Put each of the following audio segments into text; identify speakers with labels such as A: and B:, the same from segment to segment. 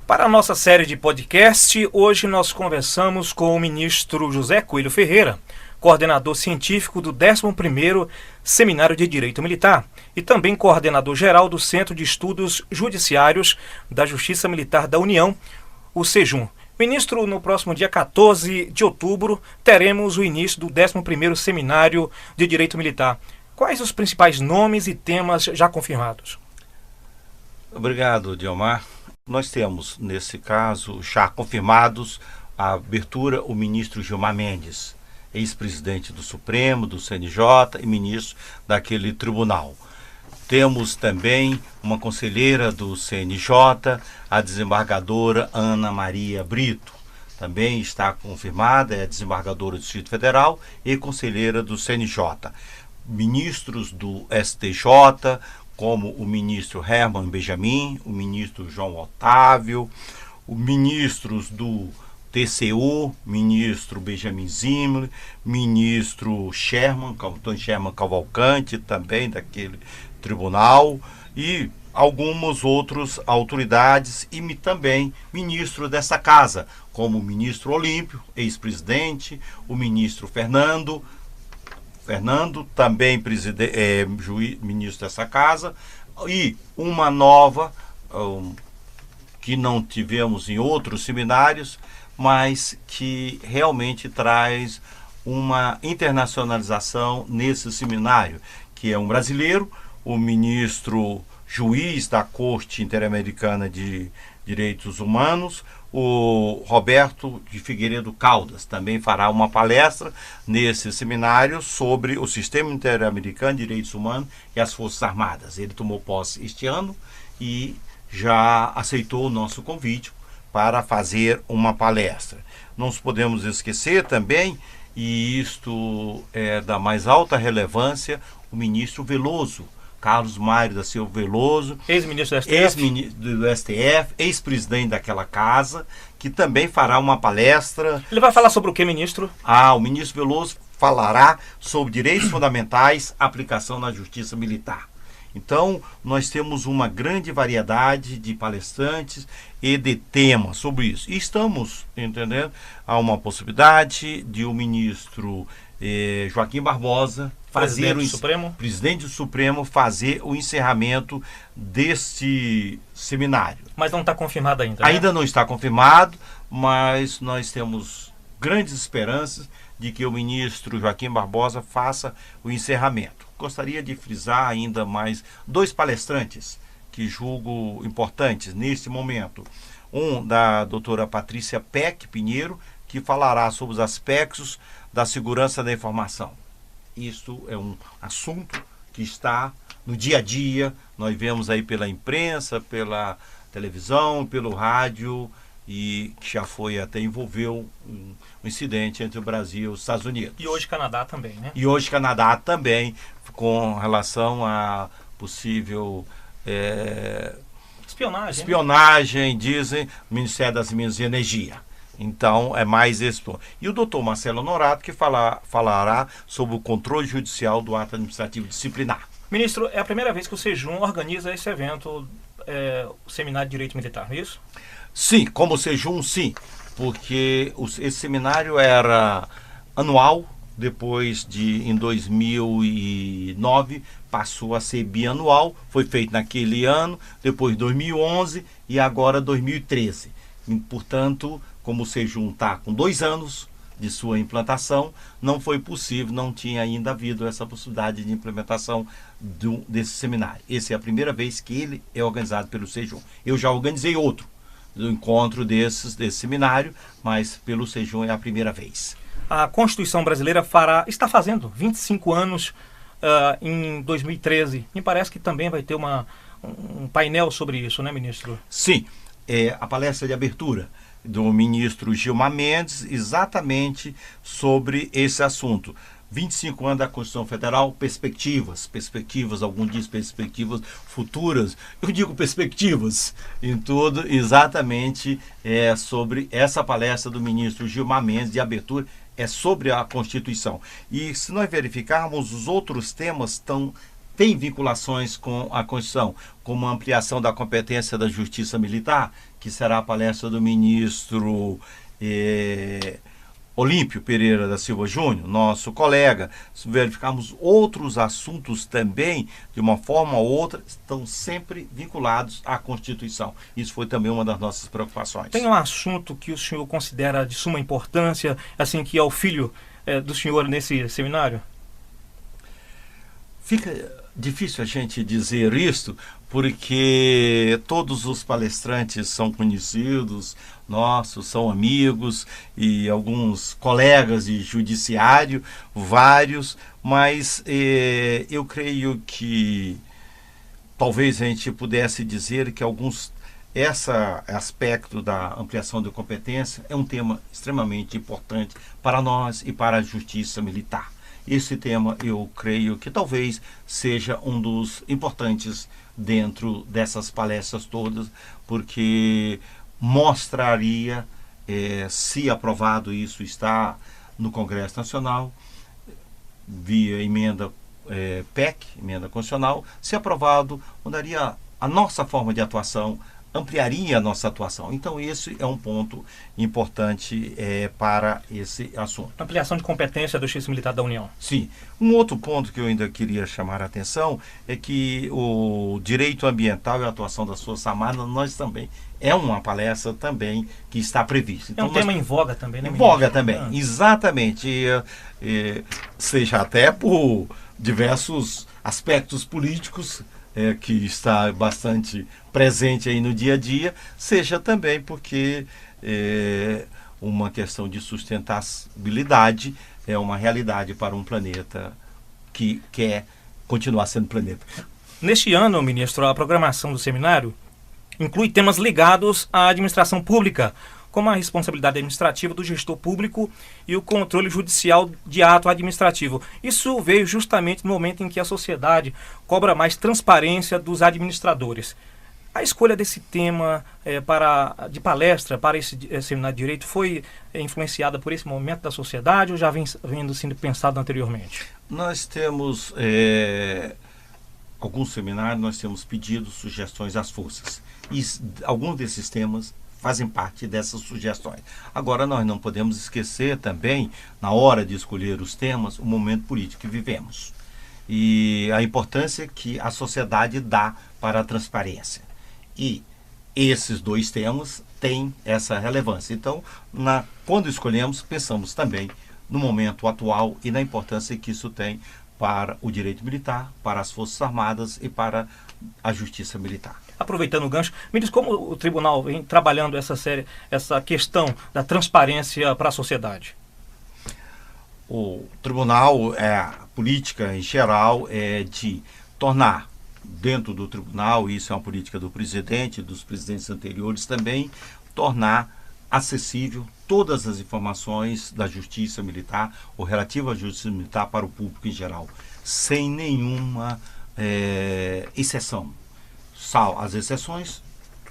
A: Para a nossa série de podcast, hoje nós conversamos com o ministro José Coelho Ferreira, coordenador científico do 11º Seminário de Direito Militar e também coordenador-geral do Centro de Estudos Judiciários da Justiça Militar da União, o SEJUM. Ministro, no próximo dia 14 de outubro, teremos o início do 11º Seminário de Direito Militar. Quais os principais nomes e temas já confirmados?
B: Obrigado, Diomar. Nós temos, nesse caso, já confirmados a abertura o ministro Gilmar Mendes, ex-presidente do Supremo, do CNJ e ministro daquele tribunal. Temos também uma conselheira do CNJ, a desembargadora Ana Maria Brito. Também está confirmada, é desembargadora do Distrito Federal e conselheira do CNJ. Ministros do STJ, como o ministro Herman Benjamin, o ministro João Otávio, os ministros do TCU, ministro Benjamin Zimmer, ministro Antônio Sherman Cavalcante, também daquele tribunal, e algumas outras autoridades e também ministro dessa casa, como o ministro Olímpio, ex-presidente, o ministro Fernando, também ministro dessa casa, e uma nova, que não tivemos em outros seminários, mas que realmente traz uma internacionalização nesse seminário, que é um brasileiro, o ministro juiz da Corte Interamericana de Direitos Humanos, o Roberto de Figueiredo Caldas, também fará uma palestra nesse seminário sobre o Sistema Interamericano de Direitos Humanos e as Forças Armadas. Ele tomou posse este ano e já aceitou o nosso convite para fazer uma palestra. Não podemos esquecer também, e isto é da mais alta relevância, o ministro Veloso, Carlos Mário da Silva Veloso,
A: ex-ministro do STF,
B: ex-presidente daquela casa, que também fará uma palestra.
A: Ele vai falar sobre o que, ministro?
B: O ministro Veloso falará sobre direitos fundamentais, aplicação na justiça militar. Então, nós temos uma grande variedade de palestrantes e de temas sobre isso. E estamos, entendendo, há uma possibilidade de o ministro Joaquim Barbosa presidente do Supremo fazer o encerramento deste seminário.
A: Mas não está confirmado ainda, né?
B: Ainda não está confirmado, mas nós temos grandes esperanças de que o ministro Joaquim Barbosa faça o encerramento. Gostaria de frisar ainda mais dois palestrantes que julgo importantes neste momento. Um da doutora Patrícia Peck Pinheiro, que falará sobre os aspectos da segurança da informação. Isso é um assunto que está no dia a dia, nós vemos aí pela imprensa, pela televisão, pelo rádio, e que já foi até envolveu um incidente entre o Brasil e os Estados Unidos.
A: E hoje Canadá também, né?
B: E hoje Canadá também, com relação a possível espionagem, dizem, Ministério das Minas e Energia. Então, é mais esse ponto. E o doutor Marcelo Honorato, que falará sobre o controle judicial do ato administrativo disciplinar.
A: Ministro, é a primeira vez que o SEJUM organiza esse evento, o Seminário de Direito Militar, não é isso?
B: Sim, como o SEJUM, sim. Porque esse seminário era anual, depois em 2009, passou a ser bianual, foi feito naquele ano, depois 2011 e agora 2013. E, portanto, como o SEJUM está com 2 anos de sua implantação, não foi possível, não tinha ainda havido essa possibilidade de implementação desse seminário. Essa é a primeira vez que ele é organizado pelo SEJUM. Eu já organizei outro do encontro desse seminário, mas pelo SEJUM é a primeira vez.
A: A Constituição brasileira está fazendo 25 anos em 2013. Me parece que também vai ter um painel sobre isso, né, ministro?
B: Sim, a palestra de abertura do ministro Gilmar Mendes, exatamente sobre esse assunto. 25 anos da Constituição Federal, perspectivas, alguns dizem perspectivas futuras, eu digo perspectivas, em tudo, exatamente sobre essa palestra do ministro Gilmar Mendes de abertura, é sobre a Constituição. E se nós verificarmos, os outros temas estão tem vinculações com a Constituição, como a ampliação da competência da Justiça Militar, que será a palestra do ministro Olímpio Pereira da Silva Júnior, nosso colega. Se verificarmos outros assuntos também, de uma forma ou outra, estão sempre vinculados à Constituição. Isso foi também uma das nossas preocupações.
A: Tem um assunto que o senhor considera de suma importância, assim, que é o filho do senhor nesse seminário?
B: Fica difícil a gente dizer isto, porque todos os palestrantes são conhecidos, nossos, são amigos, e alguns colegas de judiciário, vários, mas eu creio que talvez a gente pudesse dizer que esse aspecto da ampliação da competência é um tema extremamente importante para nós e para a justiça militar. Esse tema eu creio que talvez seja um dos importantes dentro dessas palestras todas, porque mostraria, se aprovado, isso está no Congresso Nacional, via emenda PEC, emenda constitucional, se aprovado, mudaria a nossa forma de atuação, ampliaria a nossa atuação. Então esse é um ponto importante para esse assunto.
A: Ampliação de competência da Justiça Militar da União.
B: Sim. Um outro ponto que eu ainda queria chamar a atenção é que o direito ambiental e a atuação das Forças Armadas, nós também, é uma palestra também que está prevista.
A: Então, é um tema em voga também, né,
B: em voga também, exatamente. Seja até por diversos aspectos políticos, que está bastante presente aí no dia a dia, seja também porque uma questão de sustentabilidade é uma realidade para um planeta que quer continuar sendo planeta.
A: Neste ano, ministro, a programação do seminário inclui temas ligados à administração pública, como a responsabilidade administrativa do gestor público e o controle judicial de ato administrativo. Isso veio justamente no momento em que a sociedade cobra mais transparência dos administradores. A escolha desse tema de palestra para esse seminário de direito foi influenciada por esse momento da sociedade ou já vem sendo pensado anteriormente?
B: Nós temos alguns seminários, nós temos pedido sugestões às forças. E alguns desses temas fazem parte dessas sugestões. Agora, nós não podemos esquecer também, na hora de escolher os temas, o momento político que vivemos. E a importância que a sociedade dá para a transparência. E esses dois temas têm essa relevância. Então, quando escolhemos, pensamos também no momento atual e na importância que isso tem para o direito militar, para as Forças Armadas e para a Justiça Militar.
A: Aproveitando o gancho, me diz como o tribunal vem trabalhando essa questão da transparência para a sociedade.
B: O tribunal, a política em geral é de tornar dentro do tribunal, isso é uma política do presidente, dos presidentes anteriores também, tornar acessível todas as informações da Justiça Militar ou relativa à Justiça Militar para o público em geral, sem nenhuma exceção. As exceções,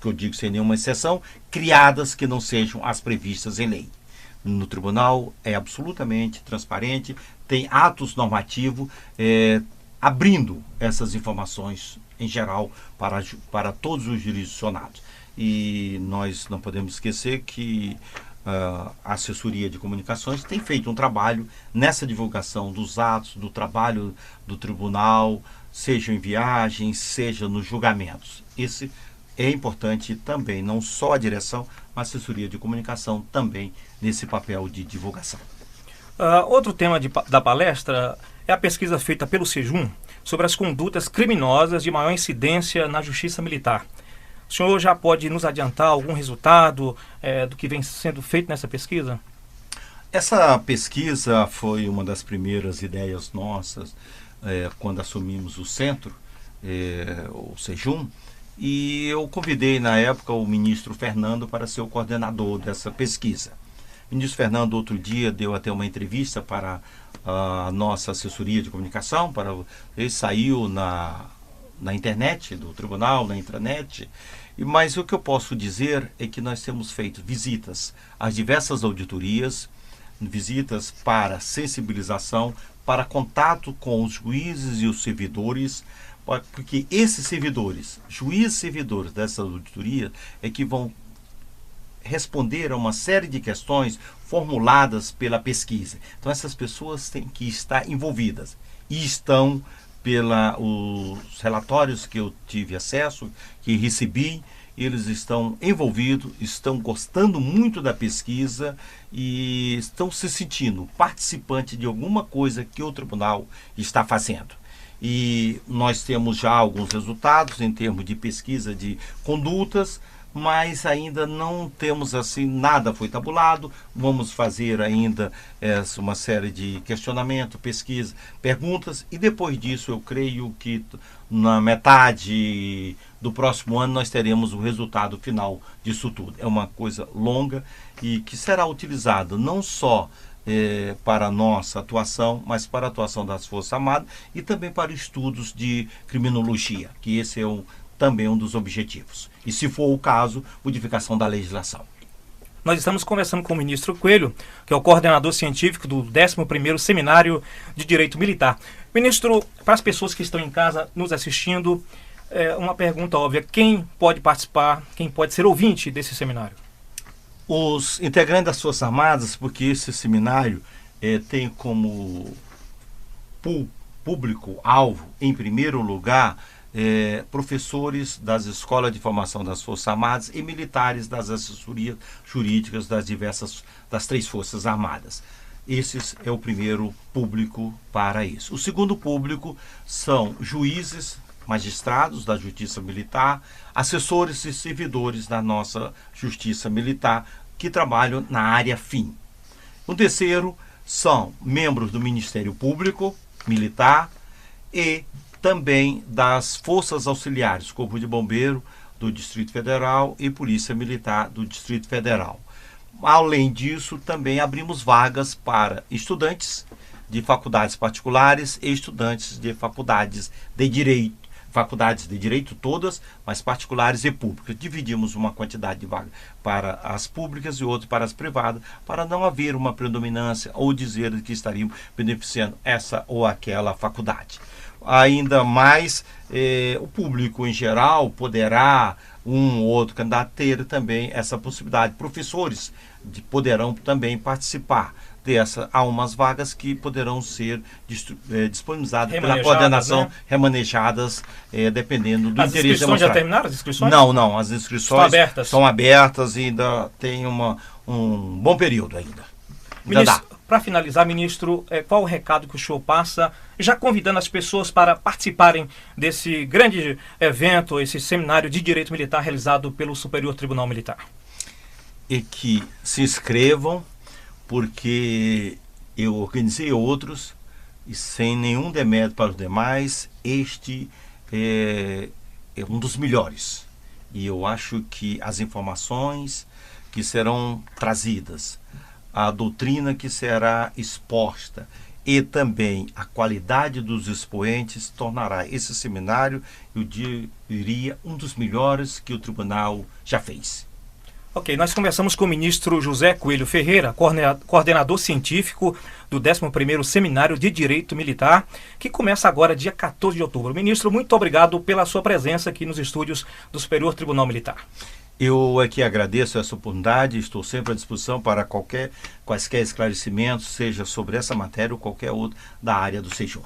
B: que eu digo sem nenhuma exceção, criadas que não sejam as previstas em lei. No tribunal é absolutamente transparente, tem atos normativos abrindo essas informações em geral para todos os jurisdicionados. E nós não podemos esquecer que a assessoria de comunicações tem feito um trabalho nessa divulgação dos atos, do trabalho do tribunal, seja em viagens, seja nos julgamentos. Esse é importante também, não só a direção, mas a assessoria de comunicação também nesse papel de divulgação.
A: Outro tema da palestra é a pesquisa feita pelo Sejum sobre as condutas criminosas de maior incidência na Justiça Militar. O senhor já pode nos adiantar algum resultado do que vem sendo feito nessa pesquisa?
B: Essa pesquisa foi uma das primeiras ideias nossas quando assumimos o centro, o Sejum, e eu convidei na época o ministro Fernando para ser o coordenador dessa pesquisa. O ministro Fernando outro dia deu até uma entrevista para a nossa assessoria de comunicação, ele saiu na internet do tribunal, na intranet, mas o que eu posso dizer é que nós temos feito visitas às diversas auditorias, visitas para sensibilização, para contato com os juízes e os servidores, porque esses servidores, juízes e servidores dessa auditoria, é que vão responder a uma série de questões formuladas pela pesquisa. Então essas pessoas têm que estar envolvidas e estão os relatórios que eu tive acesso, que recebi, eles estão envolvidos, estão gostando muito da pesquisa e estão se sentindo participante de alguma coisa que o tribunal está fazendo. E nós temos já alguns resultados em termos de pesquisa de condutas, mas ainda não temos assim, nada foi tabulado. Vamos fazer ainda uma série de questionamento, pesquisa, perguntas, e depois disso eu creio que na metade do próximo ano nós teremos o resultado final disso tudo. É uma coisa longa e que será utilizada não só para a nossa atuação, mas para a atuação das Forças Armadas e também para estudos de criminologia, que esse é também um dos objetivos. E, se for o caso, modificação da legislação.
A: Nós estamos conversando com o ministro Coelho, que é o coordenador científico do 11º Seminário de Direito Militar. Ministro, para as pessoas que estão em casa nos assistindo, uma pergunta óbvia: quem pode participar, quem pode ser ouvinte desse seminário?
B: Os integrantes das Forças Armadas, porque esse seminário tem como público-alvo, em primeiro lugar, professores das escolas de formação das Forças Armadas e militares das assessorias jurídicas das 3 Forças Armadas. Esse é o primeiro público para isso. O segundo público são juízes, magistrados da Justiça Militar, assessores e servidores da nossa Justiça Militar que trabalham na área fim. O terceiro são membros do Ministério Público Militar e também das Forças Auxiliares, Corpo de Bombeiro do Distrito Federal e Polícia Militar do Distrito Federal. Além disso, também abrimos vagas para estudantes de faculdades particulares e estudantes de faculdades de direito todas, mas particulares e públicas. Dividimos uma quantidade de vagas para as públicas e outra para as privadas, para não haver uma predominância ou dizer que estariam beneficiando essa ou aquela faculdade. Ainda mais, o público em geral poderá, um ou outro candidato, ter também essa possibilidade. Professores poderão também participar dessa. Há umas vagas que poderão ser disponibilizadas pela coordenação, né? Remanejadas, dependendo do interesse. As
A: inscrições já terminaram? As inscrições?
B: Não. As inscrições estão abertas e ainda tem um bom período ainda.
A: Para finalizar, ministro, qual o recado que o senhor passa, já convidando as pessoas para participarem desse grande evento, esse seminário de Direito Militar realizado pelo Superior Tribunal Militar?
B: E que se inscrevam, porque eu organizei outros e sem nenhum demérito para os demais, este é um dos melhores. E eu acho que as informações que serão trazidas, a doutrina que será exposta e também a qualidade dos expoentes tornará esse seminário, eu diria, um dos melhores que o tribunal já fez.
A: Ok, nós conversamos com o ministro José Coelho Ferreira, coordenador científico do 11º Seminário de Direito Militar, que começa agora dia 14 de outubro. Ministro, muito obrigado pela sua presença aqui nos estúdios do Superior Tribunal Militar.
B: Eu aqui agradeço essa oportunidade, estou sempre à disposição para quaisquer esclarecimentos, seja sobre essa matéria ou qualquer outra da área do SEJUN.